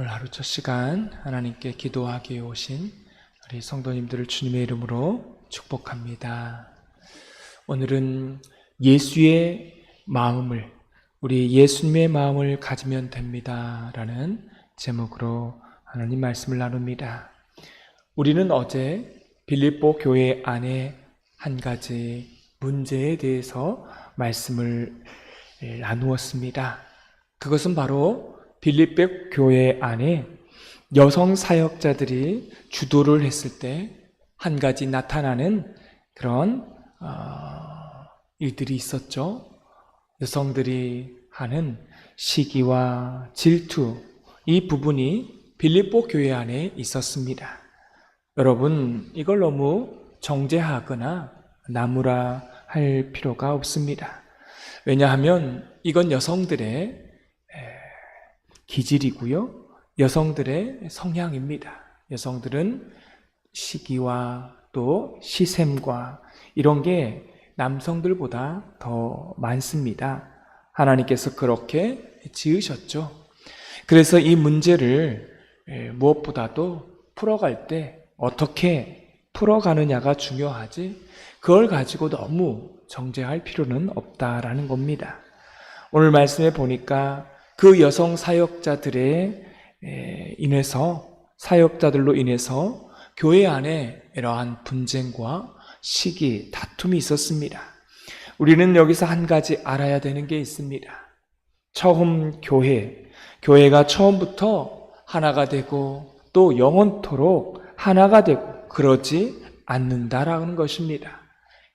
오늘 하루 첫 시간 하나님께 기도하기 위해 오신 우리 성도님들을 주님의 이름으로 축복합니다. 오늘은 예수의 마음을, 우리 예수님의 마음을 가지면 됩니다 라는 제목으로 하나님 말씀을 나눕니다. 우리는 어제 빌립보 교회 안에 한 가지 문제에 대해서 말씀을 나누었습니다. 그것은 바로 빌립보 교회 안에 여성 사역자들이 주도를 했을 때 한 가지 나타나는 그런 일들이 있었죠. 여성들이 하는 시기와 질투, 이 부분이 빌립보 교회 안에 있었습니다. 여러분, 이걸 너무 정죄하거나 나무라 할 필요가 없습니다. 왜냐하면 이건 여성들의 기질이고요, 여성들의 성향입니다. 여성들은 시기와 또 시샘과 이런 게 남성들보다 더 많습니다. 하나님께서 그렇게 지으셨죠. 그래서 이 문제를 무엇보다도 풀어갈 때 어떻게 풀어가느냐가 중요하지, 그걸 가지고 너무 정죄할 필요는 없다라는 겁니다. 오늘 말씀에 보니까 그 여성 사역자들로 인해서 교회 안에 이러한 분쟁과 시기, 다툼이 있었습니다. 우리는 여기서 한 가지 알아야 되는 게 있습니다. 처음 교회가 처음부터 하나가 되고 또 영원토록 하나가 되고 그러지 않는다라는 것입니다.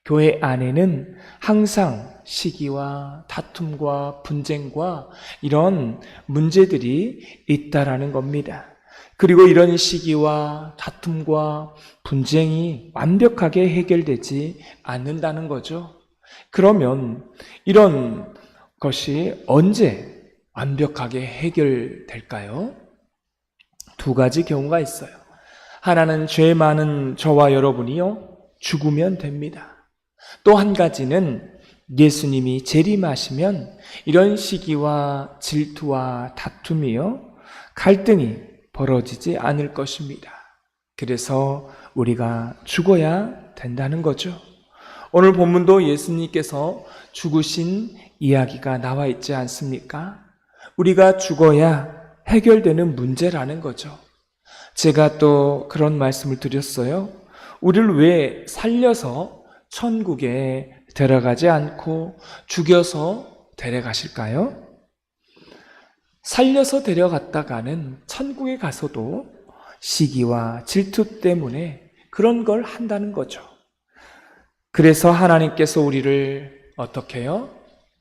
교회 안에는 항상 시기와 다툼과 분쟁과 이런 문제들이 있다라는 겁니다. 그리고 이런 시기와 다툼과 분쟁이 완벽하게 해결되지 않는다는 거죠. 그러면 이런 것이 언제 완벽하게 해결될까요? 두 가지 경우가 있어요. 하나는 죄 많은 저와 여러분이요, 죽으면 됩니다. 또 한 가지는 예수님이 재림하시면 이런 시기와 질투와 다툼이요, 갈등이 벌어지지 않을 것입니다. 그래서 우리가 죽어야 된다는 거죠. 오늘 본문도 예수님께서 죽으신 이야기가 나와 있지 않습니까? 우리가 죽어야 해결되는 문제라는 거죠. 제가 또 그런 말씀을 드렸어요. 우리를 왜 살려서 천국에 데려가지 않고 죽여서 데려가실까요? 살려서 데려갔다가는 천국에 가서도 시기와 질투 때문에 그런 걸 한다는 거죠. 그래서 하나님께서 우리를 어떻게 해요?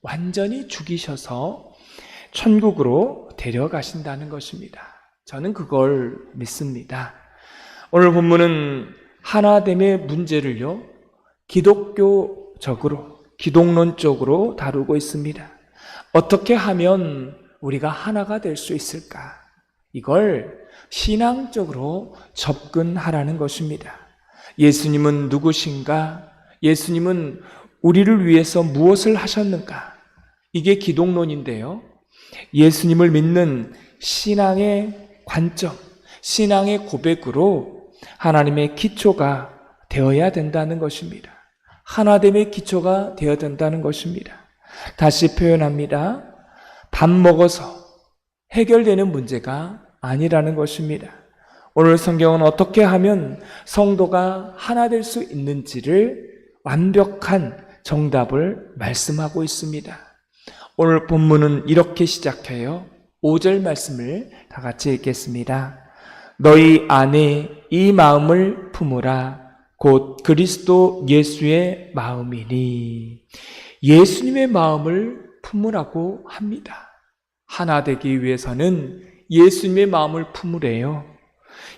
완전히 죽이셔서 천국으로 데려가신다는 것입니다. 저는 그걸 믿습니다. 오늘 본문은 하나됨의 문제를요, 기독론적으로 다루고 있습니다. 어떻게 하면 우리가 하나가 될 수 있을까? 이걸 신앙적으로 접근하라는 것입니다. 예수님은 누구신가? 예수님은 우리를 위해서 무엇을 하셨는가? 이게 기독론인데요. 예수님을 믿는 신앙의 관점, 신앙의 고백으로 하나님의 기초가 되어야 된다는 것입니다. 하나됨의 기초가 되어야 된다는 것입니다. 다시 표현합니다. 밥 먹어서 해결되는 문제가 아니라는 것입니다. 오늘 성경은 어떻게 하면 성도가 하나 될 수 있는지를 완벽한 정답을 말씀하고 있습니다. 오늘 본문은 이렇게 시작해요. 5절 말씀을 다 같이 읽겠습니다. 너희 안에 이 마음을 품으라. 곧 그리스도 예수의 마음이니. 예수님의 마음을 품으라고 합니다. 하나 되기 위해서는 예수님의 마음을 품으래요.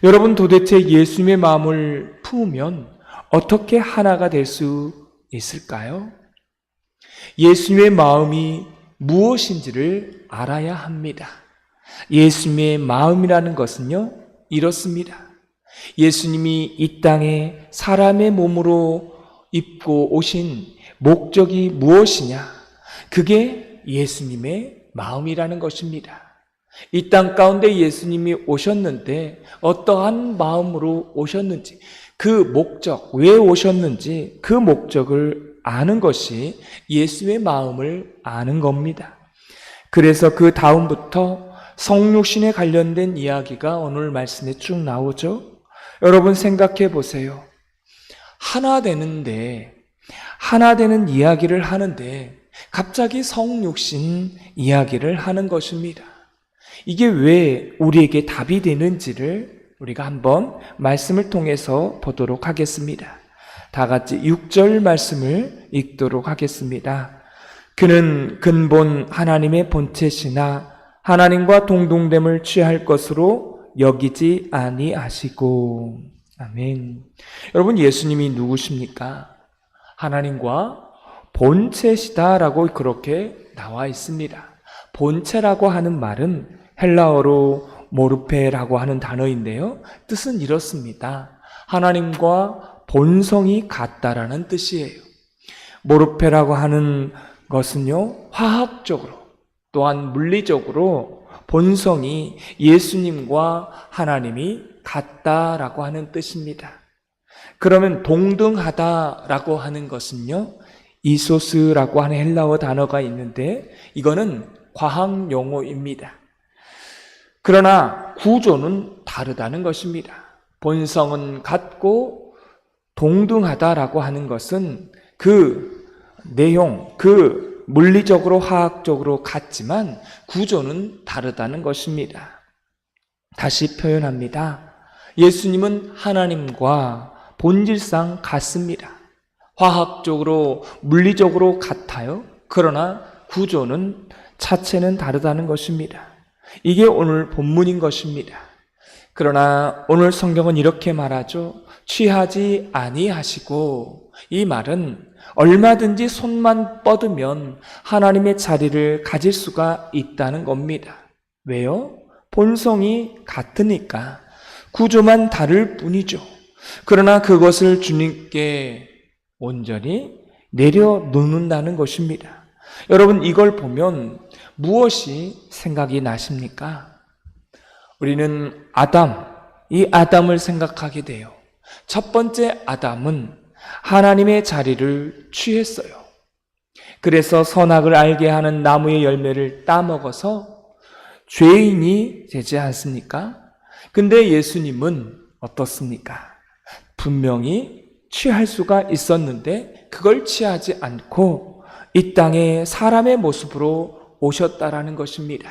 여러분, 도대체 예수님의 마음을 품으면 어떻게 하나가 될 수 있을까요? 예수님의 마음이 무엇인지를 알아야 합니다. 예수님의 마음이라는 것은요, 이렇습니다. 예수님이 이 땅에 사람의 몸으로 입고 오신 목적이 무엇이냐? 그게 예수님의 마음이라는 것입니다. 이 땅 가운데 예수님이 오셨는데 어떠한 마음으로 오셨는지, 그 목적, 왜 오셨는지 그 목적을 아는 것이 예수의 마음을 아는 겁니다. 그래서 그 다음부터 성육신에 관련된 이야기가 오늘 말씀에 쭉 나오죠. 여러분 생각해 보세요. 하나 되는 이야기를 하는데 갑자기 성육신 이야기를 하는 것입니다. 이게 왜 우리에게 답이 되는지를 우리가 한번 말씀을 통해서 보도록 하겠습니다. 다 같이 6절 말씀을 읽도록 하겠습니다. 그는 근본 하나님의 본체시나 하나님과 동등됨을 취할 것으로 여기지 아니하시고. 아멘. 여러분, 예수님이 누구십니까? 하나님과 본체시다라고 그렇게 나와 있습니다. 본체라고 하는 말은 헬라어로 모르페라고 하는 단어인데요. 뜻은 이렇습니다. 하나님과 본성이 같다라는 뜻이에요. 모르페라고 하는 것은요, 화학적으로 또한 물리적으로 본성이 예수님과 하나님이 같다라고 하는 뜻입니다. 그러면 동등하다라고 하는 것은요, 이소스라고 하는 헬라어 단어가 있는데 이거는 과학 용어입니다. 그러나 구조는 다르다는 것입니다. 본성은 같고 동등하다라고 하는 것은 그 내용, 그 물리적으로 화학적으로 같지만 구조는 다르다는 것입니다. 다시 표현합니다. 예수님은 하나님과 본질상 같습니다. 화학적으로, 물리적으로 같아요. 그러나 구조는, 자체는 다르다는 것입니다. 이게 오늘 본문인 것입니다. 그러나 오늘 성경은 이렇게 말하죠. 취하지 아니하시고, 이 말은 얼마든지 손만 뻗으면 하나님의 자리를 가질 수가 있다는 겁니다. 왜요? 본성이 같으니까. 구조만 다를 뿐이죠. 그러나 그것을 주님께 온전히 내려놓는다는 것입니다. 여러분, 이걸 보면 무엇이 생각이 나십니까? 우리는 이 아담을 생각하게 돼요. 첫 번째 아담은 하나님의 자리를 취했어요. 그래서 선악을 알게 하는 나무의 열매를 따먹어서 죄인이 되지 않습니까? 근데 예수님은 어떻습니까? 분명히 취할 수가 있었는데 그걸 취하지 않고 이 땅에 사람의 모습으로 오셨다라는 것입니다.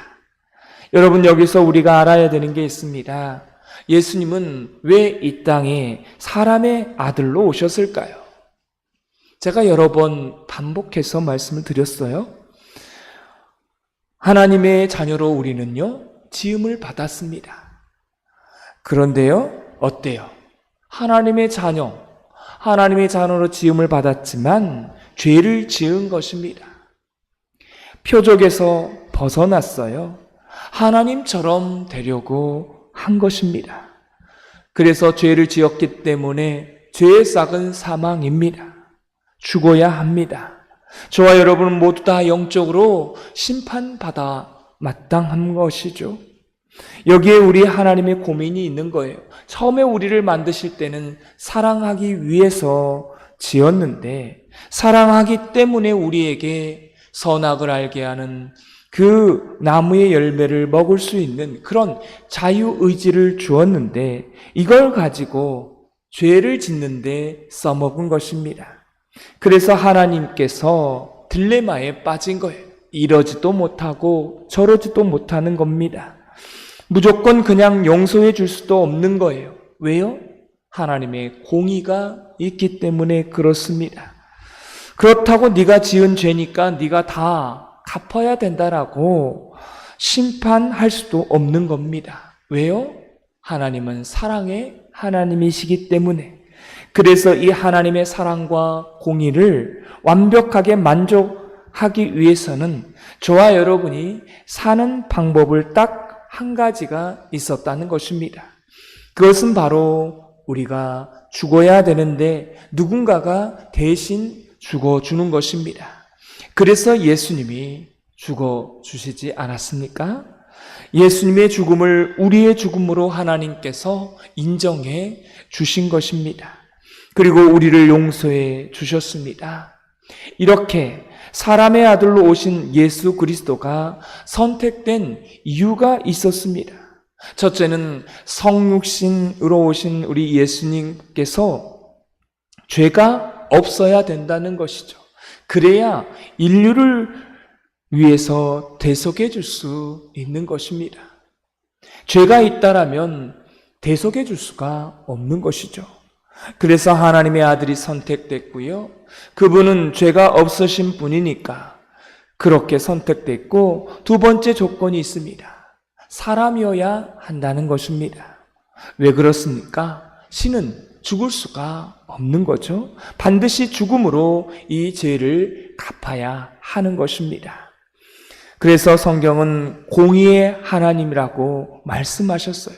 여러분, 여기서 우리가 알아야 되는 게 있습니다. 예수님은 왜 이 땅에 사람의 아들로 오셨을까요? 제가 여러 번 반복해서 말씀을 드렸어요. 하나님의 자녀로 우리는요, 지음을 받았습니다. 그런데요, 어때요? 하나님의 자녀로 지음을 받았지만 죄를 지은 것입니다. 표적에서 벗어났어요. 하나님처럼 되려고 한 것입니다. 그래서 죄를 지었기 때문에 죄의 싹은 사망입니다. 죽어야 합니다. 저와 여러분은 모두 다 영적으로 심판받아 마땅한 것이죠. 여기에 우리 하나님의 고민이 있는 거예요. 처음에 우리를 만드실 때는 사랑하기 위해서 지었는데 사랑하기 때문에 우리에게 선악을 알게 하는 그 나무의 열매를 먹을 수 있는 그런 자유의지를 주었는데 이걸 가지고 죄를 짓는데 써먹은 것입니다. 그래서 하나님께서 딜레마에 빠진 거예요. 이러지도 못하고 저러지도 못하는 겁니다. 무조건 그냥 용서해 줄 수도 없는 거예요. 왜요? 하나님의 공의가 있기 때문에 그렇습니다. 그렇다고 네가 지은 죄니까 네가 다 갚아야 된다라고 심판할 수도 없는 겁니다. 왜요? 하나님은 사랑의 하나님이시기 때문에. 그래서 이 하나님의 사랑과 공의를 완벽하게 만족하기 위해서는 저와 여러분이 사는 방법을 딱 한 가지가 있었다는 것입니다. 그것은 바로 우리가 죽어야 되는데 누군가가 대신 죽어주는 것입니다. 그래서 예수님이 죽어주시지 않았습니까? 예수님의 죽음을 우리의 죽음으로 하나님께서 인정해 주신 것입니다. 그리고 우리를 용서해 주셨습니다. 이렇게 사람의 아들로 오신 예수 그리스도가 선택된 이유가 있었습니다. 첫째는 성육신으로 오신 우리 예수님께서 죄가 없어야 된다는 것이죠. 그래야 인류를 위해서 대속해 줄 수 있는 것입니다. 죄가 있다라면 대속해 줄 수가 없는 것이죠. 그래서 하나님의 아들이 선택됐고요. 그분은 죄가 없으신 분이니까 그렇게 선택됐고, 두 번째 조건이 있습니다. 사람이어야 한다는 것입니다. 왜 그렇습니까? 신은 죽을 수가 없는 거죠. 반드시 죽음으로 이 죄를 갚아야 하는 것입니다. 그래서 성경은 공의의 하나님이라고 말씀하셨어요.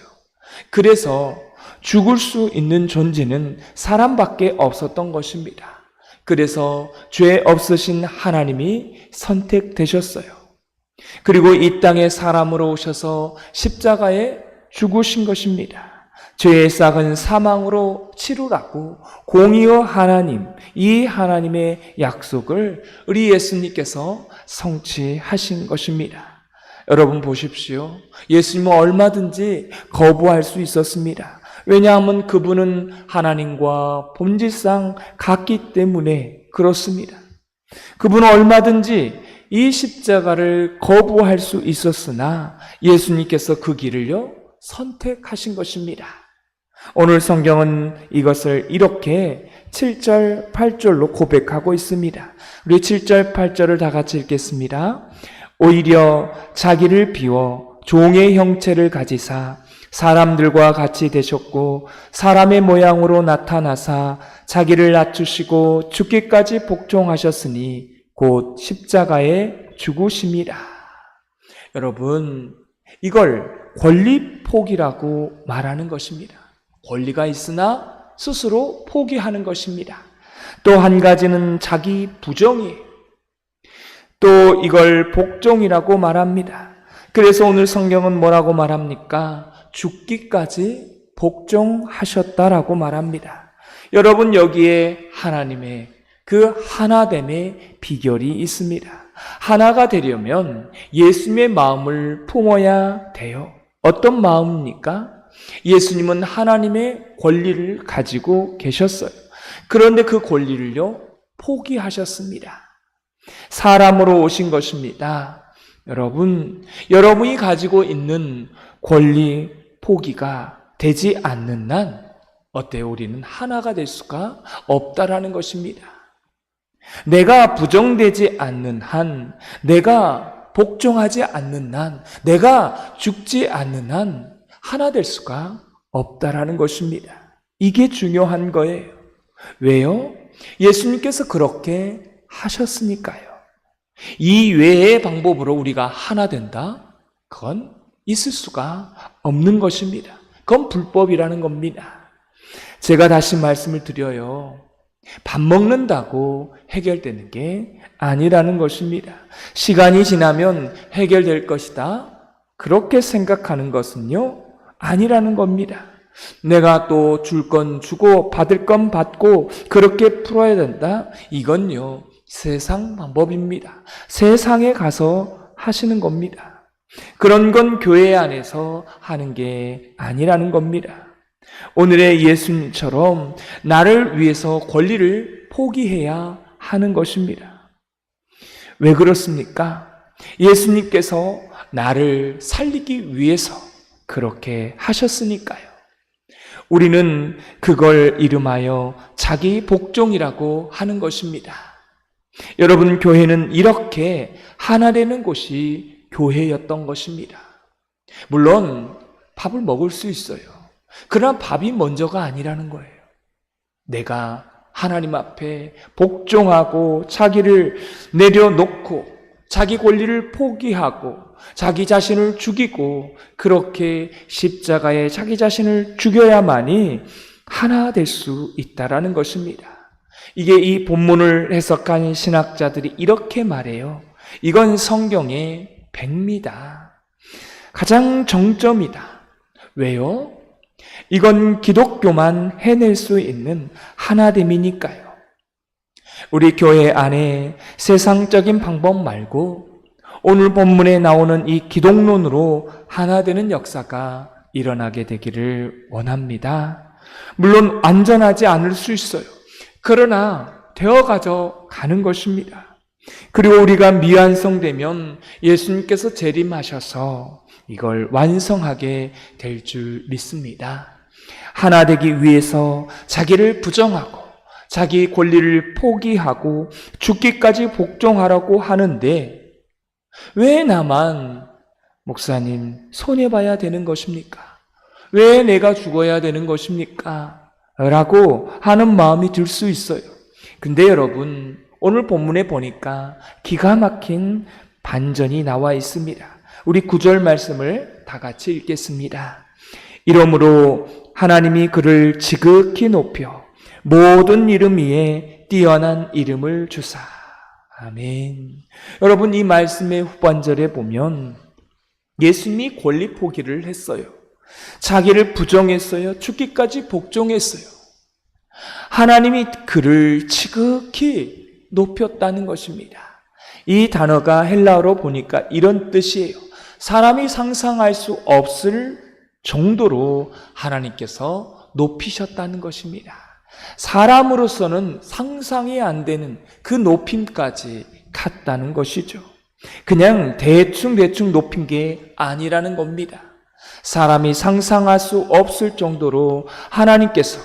그래서 죽을 수 있는 존재는 사람밖에 없었던 것입니다. 그래서 죄 없으신 하나님이 선택되셨어요. 그리고 이 땅에 사람으로 오셔서 십자가에 죽으신 것입니다. 죄의 싹은 사망으로 치루라고 공의의 하나님, 이 하나님의 약속을 우리 예수님께서 성취하신 것입니다. 여러분 보십시오. 예수님은 얼마든지 거부할 수 있었습니다. 왜냐하면 그분은 하나님과 본질상 같기 때문에 그렇습니다. 그분은 얼마든지 이 십자가를 거부할 수 있었으나 예수님께서 그 길을요 선택하신 것입니다. 오늘 성경은 이것을 이렇게 7절, 8절로 고백하고 있습니다. 우리 7절, 8절을 다 같이 읽겠습니다. 오히려 자기를 비워 종의 형체를 가지사 사람들과 같이 되셨고 사람의 모양으로 나타나사 자기를 낮추시고 죽기까지 복종하셨으니 곧 십자가에 죽으심이라. 여러분, 이걸 권리 포기라고 말하는 것입니다. 권리가 있으나 스스로 포기하는 것입니다. 또 한 가지는 자기 부정이에요. 또 이걸 복종이라고 말합니다. 그래서 오늘 성경은 뭐라고 말합니까? 죽기까지 복종하셨다라고 말합니다. 여러분, 여기에 하나님의 그 하나됨의 비결이 있습니다. 하나가 되려면 예수님의 마음을 품어야 돼요. 어떤 마음입니까? 예수님은 하나님의 권리를 가지고 계셨어요. 그런데 그 권리를요 포기하셨습니다. 사람으로 오신 것입니다. 여러분이 가지고 있는 권리 포기가 되지 않는 한 어때요? 우리는 하나가 될 수가 없다라는 것입니다. 내가 부정되지 않는 한, 내가 복종하지 않는 한, 내가 죽지 않는 한 하나 될 수가 없다라는 것입니다. 이게 중요한 거예요. 왜요? 예수님께서 그렇게 하셨으니까요. 이 외의 방법으로 우리가 하나 된다? 그건 있을 수가 없는 것입니다. 그건 불법이라는 겁니다. 제가 다시 말씀을 드려요. 밥 먹는다고 해결되는 게 아니라는 것입니다. 시간이 지나면 해결될 것이다. 그렇게 생각하는 것은요, 아니라는 겁니다. 내가 또 줄 건 주고 받을 건 받고 그렇게 풀어야 된다. 이건요, 세상 방법입니다. 세상에 가서 하시는 겁니다. 그런 건 교회 안에서 하는 게 아니라는 겁니다. 오늘의 예수님처럼 나를 위해서 권리를 포기해야 하는 것입니다. 왜 그렇습니까? 예수님께서 나를 살리기 위해서 그렇게 하셨으니까요. 우리는 그걸 이름하여 자기 복종이라고 하는 것입니다. 여러분, 교회는 이렇게 하나 되는 곳이 교회였던 것입니다. 물론 밥을 먹을 수 있어요. 그러나 밥이 먼저가 아니라는 거예요. 내가 하나님 앞에 복종하고 자기를 내려놓고 자기 권리를 포기하고 자기 자신을 죽이고 그렇게 십자가에 자기 자신을 죽여야만이 하나 될 수 있다라는 것입니다. 이게 이 본문을 해석한 신학자들이 이렇게 말해요. 이건 성경의 백미다. 가장 정점이다. 왜요? 이건 기독교만 해낼 수 있는 하나됨이니까요. 우리 교회 안에 세상적인 방법 말고 오늘 본문에 나오는 이 기독론으로 하나 되는 역사가 일어나게 되기를 원합니다. 물론 완전하지 않을 수 있어요. 그러나 되어가져 가는 것입니다. 그리고 우리가 미완성되면 예수님께서 재림하셔서 이걸 완성하게 될 줄 믿습니다. 하나 되기 위해서 자기를 부정하고 자기 권리를 포기하고 죽기까지 복종하라고 하는데 왜 나만 목사님 손해봐야 되는 것입니까? 왜 내가 죽어야 되는 것입니까? 라고 하는 마음이 들 수 있어요. 근데 여러분 오늘 본문에 보니까 기가 막힌 반전이 나와 있습니다. 우리 9절 말씀을 다 같이 읽겠습니다. 이러므로 하나님이 그를 지극히 높여 모든 이름 위에 뛰어난 이름을 주사. 아멘. 여러분 이 말씀의 후반절에 보면 예수님이 권리 포기를 했어요. 자기를 부정했어요. 죽기까지 복종했어요. 하나님이 그를 지극히 높였다는 것입니다. 이 단어가 헬라어로 보니까 이런 뜻이에요. 사람이 상상할 수 없을 정도로 하나님께서 높이셨다는 것입니다. 사람으로서는 상상이 안 되는 그 높임까지 갔다는 것이죠. 그냥 대충 높인 게 아니라는 겁니다. 사람이 상상할 수 없을 정도로 하나님께서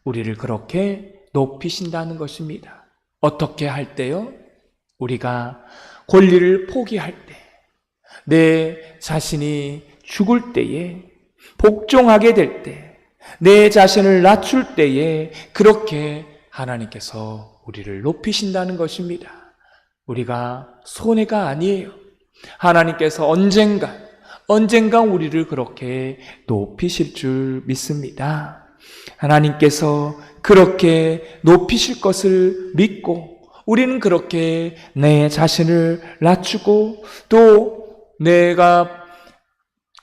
우리를 그렇게 높이신다는 것입니다. 어떻게 할 때요? 우리가 권리를 포기할 때, 내 자신이 죽을 때에, 복종하게 될 때, 내 자신을 낮출 때에 그렇게 하나님께서 우리를 높이신다는 것입니다. 우리가 손해가 아니에요. 하나님께서 언젠가 우리를 그렇게 높이실 줄 믿습니다. 하나님께서 그렇게 높이실 것을 믿고 우리는 그렇게 내 자신을 낮추고 또 내가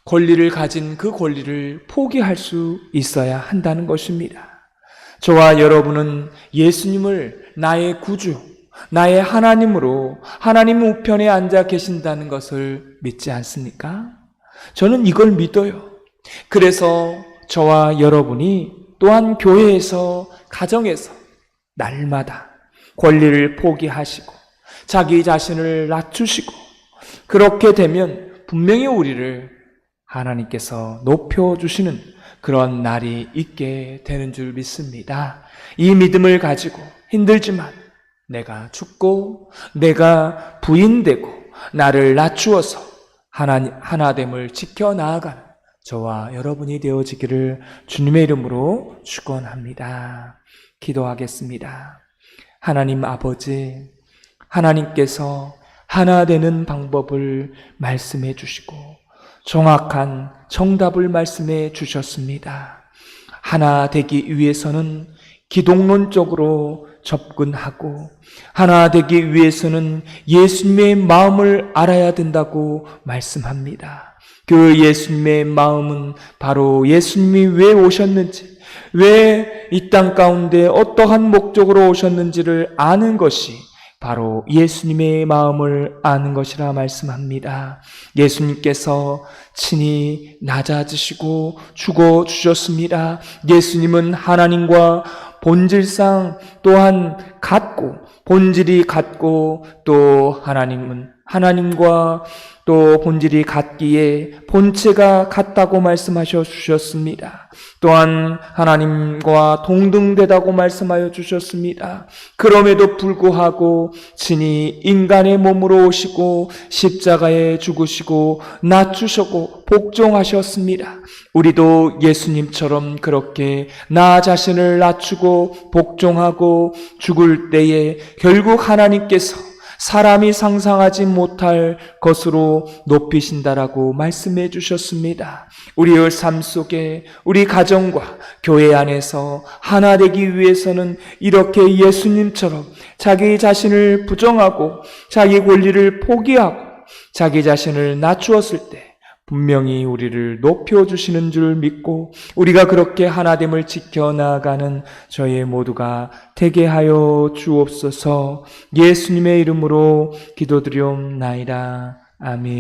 권리를 가진 그 권리를 포기할 수 있어야 한다는 것입니다. 저와 여러분은 예수님을 나의 구주, 나의 하나님으로 하나님 우편에 앉아 계신다는 것을 믿지 않습니까? 저는 이걸 믿어요. 그래서 저와 여러분이 또한 교회에서, 가정에서 날마다 권리를 포기하시고 자기 자신을 낮추시고 그렇게 되면 분명히 우리를 하나님께서 높여주시는 그런 날이 있게 되는 줄 믿습니다. 이 믿음을 가지고 힘들지만 내가 죽고 내가 부인되고 나를 낮추어서 하나됨을 지켜나아가는 저와 여러분이 되어지기를 주님의 이름으로 축원합니다. 기도하겠습니다. 하나님 아버지, 하나님께서 하나 되는 방법을 말씀해 주시고 정확한 정답을 말씀해 주셨습니다. 하나 되기 위해서는 기독론적으로 접근하고 하나 되기 위해서는 예수님의 마음을 알아야 된다고 말씀합니다. 그 예수님의 마음은 바로 예수님이 왜 오셨는지, 왜 이 땅 가운데 어떠한 목적으로 오셨는지를 아는 것이 바로 예수님의 마음을 아는 것이라 말씀합니다. 예수님께서 친히 낮아지시고 죽어주셨습니다. 예수님은 하나님과 본질상 또한 같고, 본질이 같고, 또 하나님은 하나님과 또 본질이 같기에 본체가 같다고 말씀하셔 주셨습니다. 또한 하나님과 동등되다고 말씀하여 주셨습니다. 그럼에도 불구하고 친히 인간의 몸으로 오시고 십자가에 죽으시고 낮추시고 복종하셨습니다. 우리도 예수님처럼 그렇게 나 자신을 낮추고 복종하고 죽을 때에 결국 하나님께서 사람이 상상하지 못할 것으로 높이신다라고 말씀해 주셨습니다. 우리의 삶 속에 우리 가정과 교회 안에서 하나 되기 위해서는 이렇게 예수님처럼 자기 자신을 부정하고 자기 권리를 포기하고 자기 자신을 낮추었을 때 분명히 우리를 높여주시는 줄 믿고 우리가 그렇게 하나됨을 지켜나가는 저희 모두가 되게 하여 주옵소서. 예수님의 이름으로 기도드리옵나이다. 아멘.